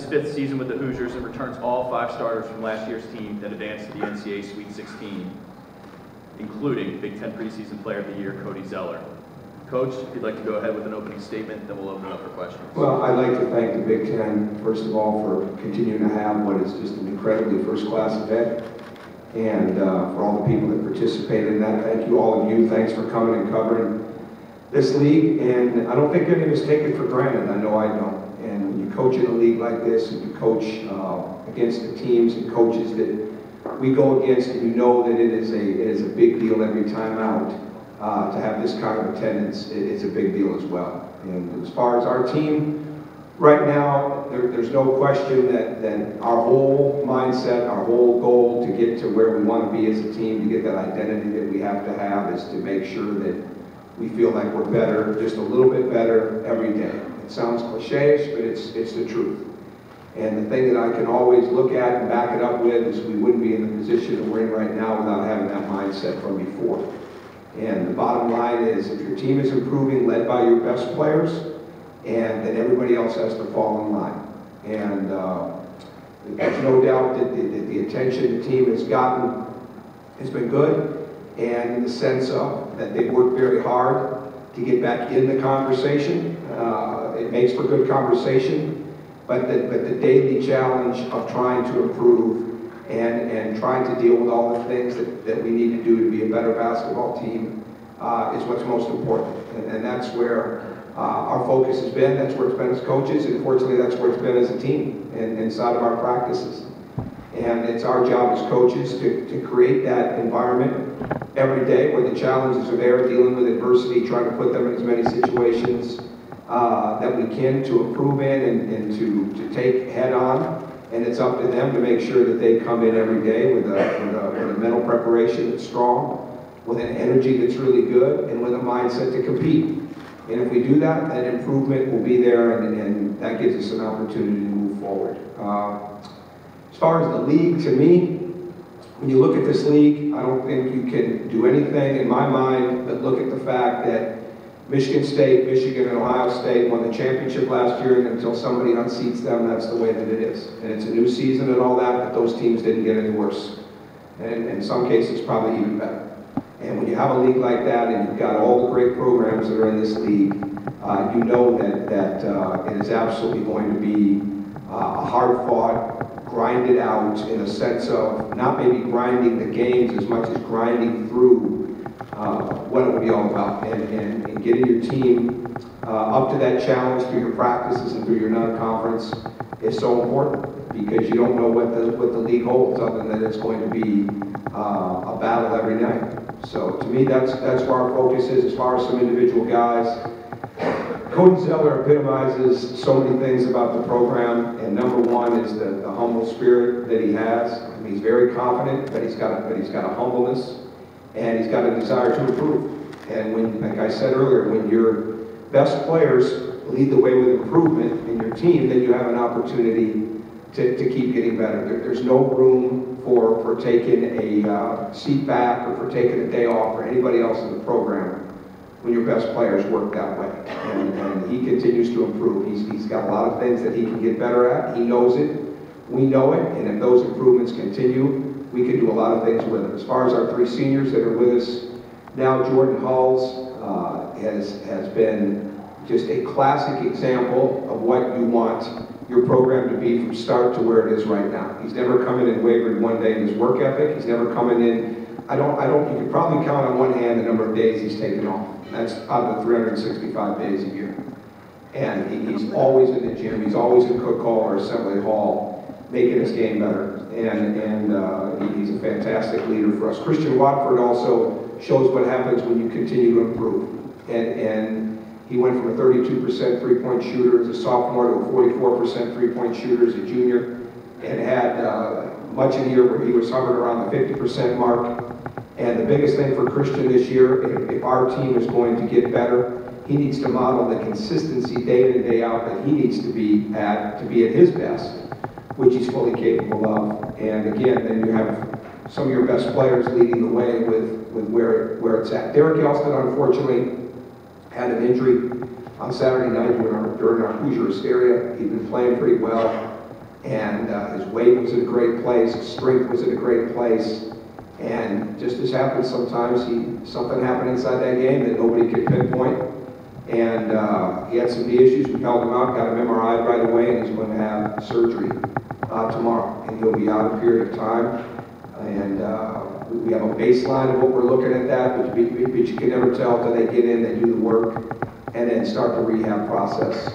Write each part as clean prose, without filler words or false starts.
fifth season with the Hoosiers and returns all 5 starters from last year's team that advanced to the NCAA Sweet 16, including Big Ten Preseason Player of the Year, Cody Zeller. Coach, if you'd like to go ahead with an opening statement, then we'll open it up for questions. Well, I'd like to thank the Big Ten, first of all, for continuing to have what is just an incredibly first-class event, and for all the people that participated in that. Thank you, all of you. Thanks for coming and covering this league, and I don't think any of us take it for granted. I know I don't. And when you coach in a league like this, and you coach against the teams and coaches that we go against, and you know that it is a big deal every time out. To have this kind of attendance is a big deal as well. And as far as our team, right now, there's no question that our whole mindset, our whole goal to get to where we want to be as a team, to get that identity that we have to have, is to make sure that we feel like we're better, just a little bit better every day. It sounds cliche-ish, but it's the truth. And the thing that I can always look at and back it up with is we wouldn't be in the position that we're in right now without having that mindset from before. And the bottom line is, if your team is improving, led by your best players, and then everybody else has to fall in line. And there's no doubt that the attention the team has gotten has been good, and in the sense of that they've worked very hard to get back in the conversation. It makes for good conversation, but the daily challenge of trying to improve and trying to deal with all the things that we need to do to be a better basketball team is what's most important. And that's where our focus has been. That's where it's been as coaches, and fortunately that's where it's been as a team and inside of our practices. And it's our job as coaches to create that environment every day where the challenges are there, dealing with adversity, trying to put them in as many situations that we can to improve in and to take head on. And it's up to them to make sure that they come in every day with a mental preparation that's strong, with an energy that's really good, and with a mindset to compete. And if we do that, then improvement will be there, and that gives us an opportunity to move forward. As far as the league, to me, when you look at this league, I don't think you can do anything in my mind but look at the fact that Michigan State, Michigan, and Ohio State won the championship last year, and until somebody unseats them, that's the way that it is. And it's a new season and all that, but those teams didn't get any worse. And in some cases, probably even better. And when you have a league like that, and you've got all the great programs that are in this league, you know that it is absolutely going to be a hard-fought, grinded out, in a sense of not maybe grinding the games as much as grinding through what it will be all about, and getting your team up to that challenge through your practices and through your non-conference is so important, because you don't know what the league holds, other than that it's going to be a battle every night. So to me, that's where our focus is. As far as some individual guys, Cody Zeller epitomizes so many things about the program, and number one is the humble spirit that he has. I mean, he's very confident, but he's got a humbleness, and he's got a desire to improve. And when, like I said earlier, when your best players lead the way with improvement in your team, then you have an opportunity to keep getting better. There's no room for taking a seat back or for taking a day off for anybody else in the program when your best players work that way. And he continues to improve. He's got a lot of things that he can get better at. He knows it. We know it. And if those improvements continue, we can do a lot of things with him. As far as our 3 seniors that are with us now, Jordan Halls has been just a classic example of what you want your program to be from start to where it is right now. He's never come in and wavered one day in his work ethic. He's never come in, you could probably count on one hand the number of days he's taken off. That's out of the 365 days a year. And he's always in the gym. He's always in Cook Hall or Assembly Hall, making his game better. And he's a fantastic leader for us. Christian Watford also shows what happens when you continue to improve. And he went from a 32% three-point shooter as a sophomore to a 44% three-point shooter as a junior, and had much of the year where he was hovering around the 50% mark. And the biggest thing for Christian this year, if our team is going to get better, he needs to model the consistency day in and day out that he needs to be at his best, which he's fully capable of. And again, then you have some of your best players leading the way with where it's at. Derek Elston, unfortunately, had an injury on Saturday night during our Hoosiers area. He'd been playing pretty well. And his weight was in a great place, his strength was in a great place. And just as happens sometimes, something happened inside that game that nobody could pinpoint. And he had some knee issues. We held him out, got him MRI'd right away, and he's going to have surgery tomorrow. And he'll be out a period of time. And we have a baseline of what we're looking at that, but you can never tell until they get in, they do the work, and then start the rehab process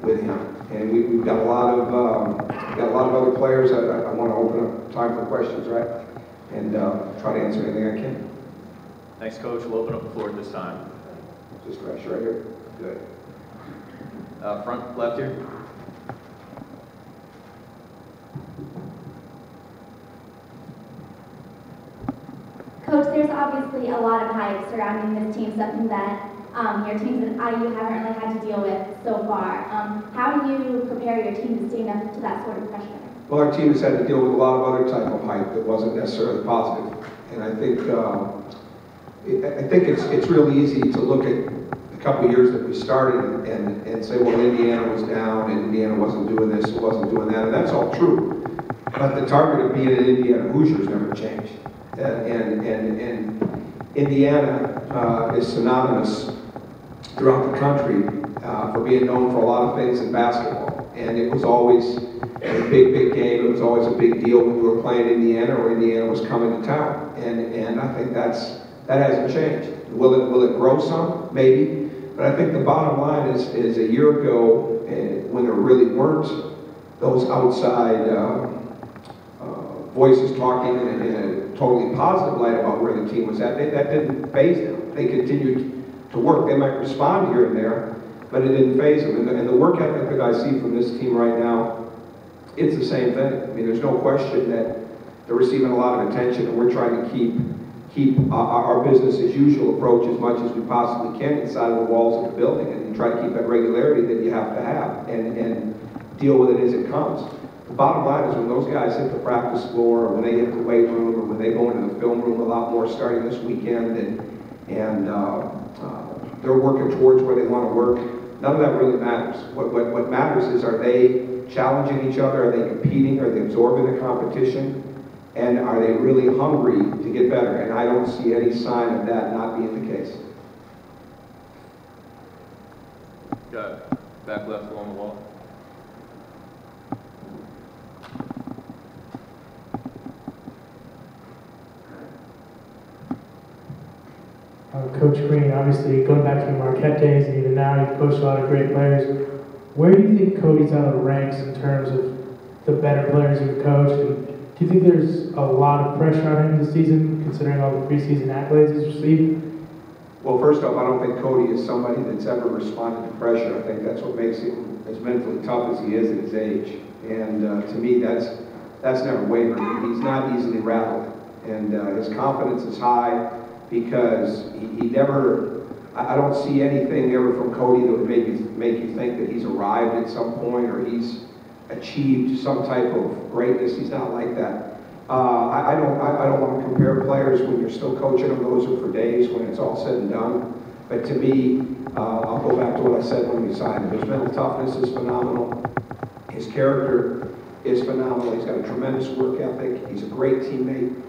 with him. And we've got a lot of other players. I want to open up time for questions, right? And try to answer anything I can. Thanks, Coach. We'll open up the floor at this time. Just crash right here. Good. Front left here. Coach, there's obviously a lot of hype surrounding this team, something that your teams at IU haven't really had to deal with so far. How do you prepare your team to stand up to that sort of pressure? Well, our team has had to deal with a lot of other type of hype that wasn't necessarily positive. And I think it's really easy to look at a couple of years that we started and say, well, Indiana was down, and Indiana wasn't doing this, it wasn't doing that, and that's all true. But the target of being an Indiana Hoosiers never changed. And Indiana is synonymous throughout the country for being known for a lot of things in basketball. And it was always a big game. It was always a big deal when you were playing Indiana or Indiana was coming to town. And I think that hasn't changed. Will it grow some? Maybe. But I think the bottom line is a year ago, when there really weren't those outside voices talking in a totally positive light about where the team was at, that didn't faze them. They continued to work. They might respond here and there, but it didn't faze them. And the work ethic that I see from this team right now, it's the same thing. I mean, there's no question that they're receiving a lot of attention, and we're trying to keep our business as usual approach as much as we possibly can inside of the walls of the building, and try to keep that regularity that you have to have, and deal with it as it comes. The bottom line is when those guys hit the practice floor, or when they hit the weight room, or when they go into the film room a lot more starting this weekend, and they're working towards where they want to work, none of that really matters. What matters is, are they challenging each other? Are they competing? Are they absorbing the competition? And are they really hungry to get better? And I don't see any sign of that not being the case. Got it. Back left along the wall. Coach Crean, obviously going back to your Marquette days and even now, you've coached a lot of great players. Where do you think Cody's out of the ranks in terms of the better players you've coached? And do you think there's a lot of pressure on him this season, considering all the preseason accolades he's received? Well, first off, I don't think Cody is somebody that's ever responded to pressure. I think that's what makes him as mentally tough as he is at his age. And to me, that's never wavered. He's not easily rattled. And his confidence is high because he never, I don't see anything ever from Cody that would make you think that he's arrived at some point or he's achieved some type of greatness. He's not like that. I don't want to compare players when you're still coaching them. Those are for days when it's all said and done. But to me, I'll go back to what I said when we signed him. His mental toughness is phenomenal. His character is phenomenal. He's got a tremendous work ethic. He's a great teammate.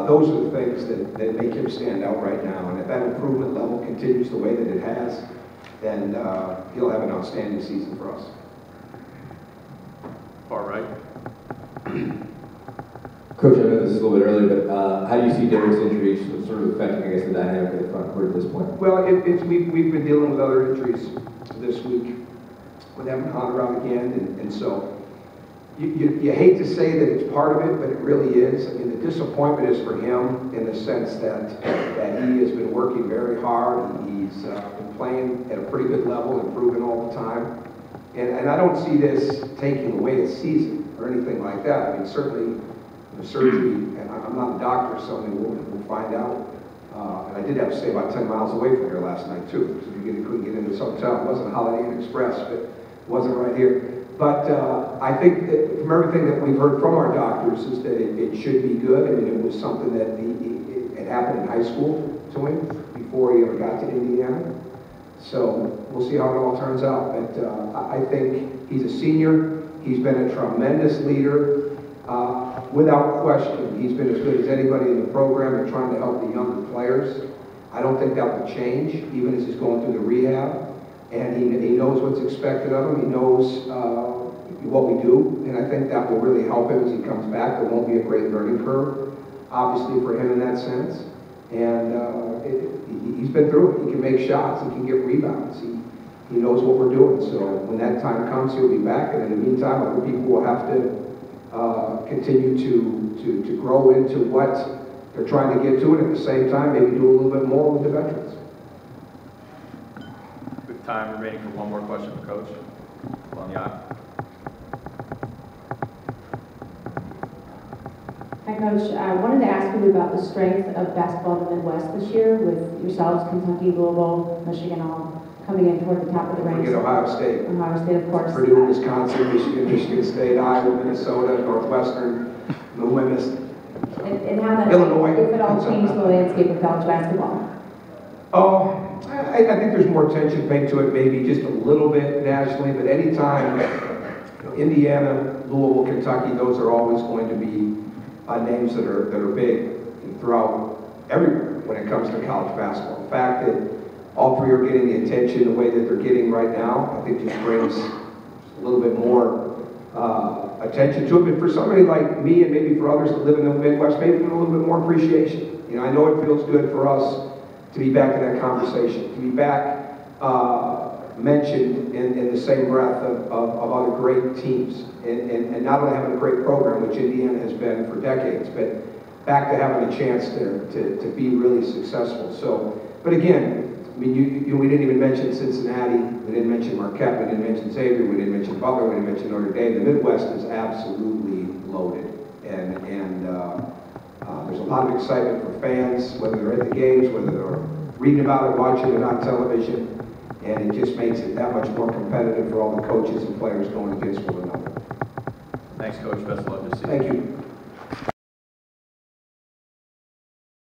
Those are the things that make him stand out right now. And if that improvement level continues the way that it has, then he'll have an outstanding season for us. Far right. Coach, I know this is a little bit early, but how do you see Derek's injuries sort of affecting, I guess, the dynamic of the front court at this point? Well, we've been dealing with other injuries this week with having gone around again, and so you hate to say that it's part of it, but it really is. I mean, the disappointment is for him in the sense that he has been working very hard. He's been playing at a pretty good level, improving all the time. And I don't see this taking away a season or anything like that. I mean, certainly the surgery, and I'm not a doctor, so we'll find out. And I did have to stay about 10 miles away from here last night, too, so you couldn't get into this hotel. It wasn't a Holiday Inn Express, but it wasn't right here. But I think that from everything that we've heard from our doctors is that it should be good. I mean, it was something that it happened in high school to him before he ever got to Indiana. So we'll see how it all turns out. But I think he's a senior. He's been a tremendous leader. Without question, he's been as good as anybody in the program in trying to help the younger players. I don't think that will change, even as he's going through the rehab. And he knows what's expected of him. He knows what we do. And I think that will really help him as he comes back. There won't be a great learning curve, obviously, for him in that sense. And he's been through it. He can make shots. He can get rebounds. He knows what we're doing. So when that time comes, he'll be back. And in the meantime, other people will have to continue to grow into what they're trying to get to, and at the same time, maybe do a little bit more with the veterans. We have time remaining for one more question for Coach. On the aisle. Hi, Coach. I wanted to ask you about the strength of basketball in the Midwest this year, with yourselves, Kentucky, Louisville, Michigan, all coming in toward the top of the ranks. Forget Ohio State. Ohio State, of course. Purdue, Wisconsin, Michigan State, Iowa, Minnesota, Northwestern, And how that, Illinois. if it all changed the landscape of college basketball. Oh, I think there's more attention paid to it, maybe just a little bit nationally, but anytime, Indiana, Louisville, Kentucky, those are always going to be names that are big throughout everywhere when it comes to college basketball. The fact that all three are getting the attention the way that they're getting right now, I think just brings a little bit more attention to it. But for somebody like me, and maybe for others that live in the Midwest, maybe a little bit more appreciation. You know, I know it feels good for us to be back in that conversation, to be back mentioned in the same breath of other great teams, and not only having a great program, which Indiana has been for decades, but back to having a chance to be really successful. So, but again, I mean, we didn't even mention Cincinnati, we didn't mention Marquette, we didn't mention Xavier, we didn't mention Butler, we didn't mention Notre Dame. The Midwest is absolutely loaded, and there's a lot of excitement for fans, whether they're at the games, whether they're reading about it, watching it on television, and it just makes it that much more competitive for all the coaches and players going against one another. Thanks, Coach. Best of luck this season. Thank you.